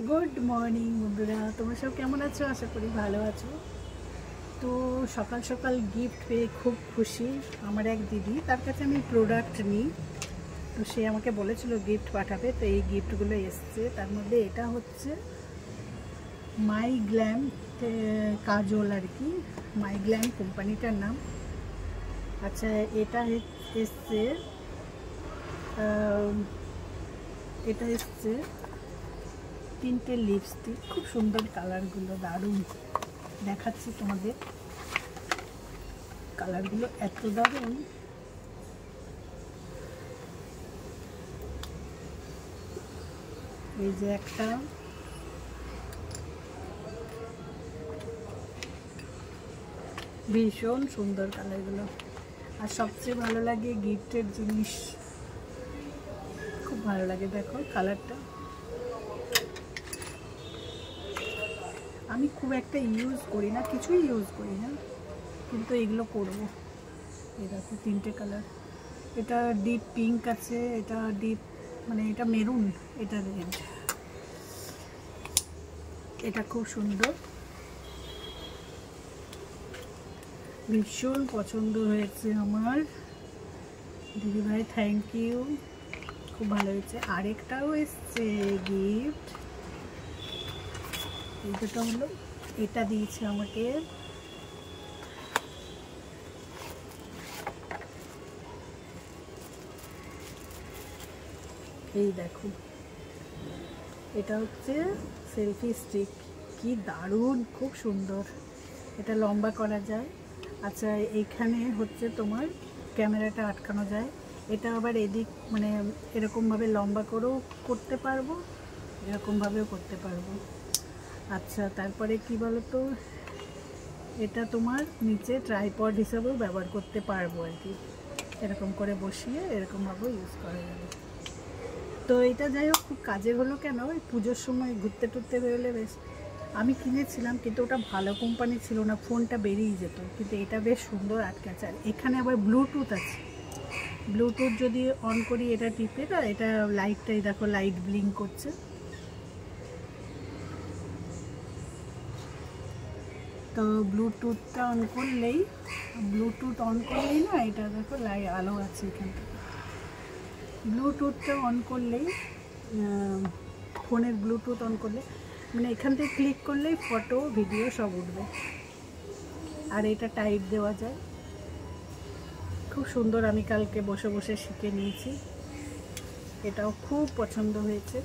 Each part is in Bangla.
গুড মর্নিং বন্ধুরা, তোমরা সব কেমন আছো? আশা করি ভালো আছো। তো সকাল সকাল গিফট পেয়ে খুব খুশি। আমার এক দিদি, তার কাছে আমি প্রোডাক্ট নিই, তো সে আমাকে বলেছিল গিফট পাঠাবে। তো এই গিফটগুলো এসছে, তার মধ্যে এটা হচ্ছে মাই গ্ল্যাম কাজল আর কি, মাই গ্ল্যাম কোম্পানিটার নাম। আচ্ছা, এটা এসছে এটা এসছে 3টে লিপস্টিক, খুব সুন্দর কালারগুলো, দারুণ দেখাচ্ছি তোমাদের। কালারগুলো এত দারুণ, এই যে একটা, ভীষণ সুন্দর কালারগুলো। আর সবচেয়ে ভালো লাগে গিফটের জিনিস, খুব ভালো লাগে। দেখো কালারটা, আমি খুব একটা ইউজ করি না, কিছুই ইউজ করি না, কিন্তু এগুলো করবো। এই দেখো 3টে কালার, এটা ডিপ পিঙ্ক আছে, এটা ডিপ মানে এটা মেরুন, এটা রেড। এটা খুব সুন্দর, ভীষণ পছন্দ হয়েছে আমার। দিদিভাই থ্যাংক ইউ, খুব ভালো হয়েছে। আরেকটাও এসছে গিফট, এই দুটো হলো, এটা দিয়েছে আমাকে। এই দেখো, এটা হচ্ছে সেলফি স্টিক, কি দারুণ, খুব সুন্দর। এটা লম্বা করা যায়। আচ্ছা, এইখানে হচ্ছে তোমার ক্যামেরাটা আটকানো যায়। এটা আবার এদিক মানে এরকমভাবে লম্বা করেও করতে পারবো, এরকমভাবেও করতে পারবো। আচ্ছা, তারপরে কি বলো তো, এটা তোমার নিচে ট্রাইপড হিসাবেও ব্যবহার করতে পারবো আর কি, এরকম করে বসিয়ে এরকমভাবেও ইউজ করা যাবে। তো এটা যাই হোক, খুব কাজের হলো। কেন, ওই পুজোর সময় ঘুরতে টুরতে বেরোলে বেশ। আমি কিনেছিলাম, কিন্তু ওটা ভালো কোম্পানি ছিল না, ফোনটা বেরিয়ে যেত। কিন্তু এটা বেশ সুন্দর আটকে আছে। আর এখানে আবার ব্লুটুথ আছে, ব্লুটুথ যদি অন করি, এটা টিপে না, এটা লাইটটাই দেখো, লাইট ব্লিঙ্ক করছে। তো ব্লুটুথটা অন করলেই, না, এটা দেখো আলো আছে এখান থেকে। ব্লুটুথটা অন করলেই, ফোনের ব্লুটুথ অন করলে মানে এখান থেকে ক্লিক করলেই ফটো ভিডিও সব উঠবে। আর এটা টাইপ দেওয়া যায়, খুব সুন্দর। আমি কালকে বসে বসে শিখে নিয়েছি, এটাও খুব পছন্দ হয়েছে,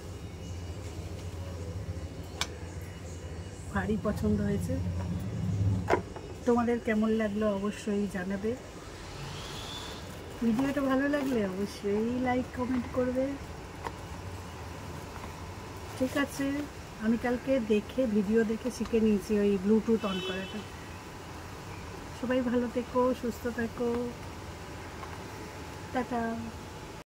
ভারী পছন্দ হয়েছে। তোমাদের কেমন লাগলো অবশ্যই জানাবে। ভিডিওটা ভালো লাগলে অবশ্যই লাইক কমেন্ট করবে। ঠিক আছে, আমি কালকে ভিডিও দেখে শিখে নিয়েছি ওই ব্লুটুথ অন করাটা। সবাই ভালো থেকো, সুস্থ থেকো, টাটা।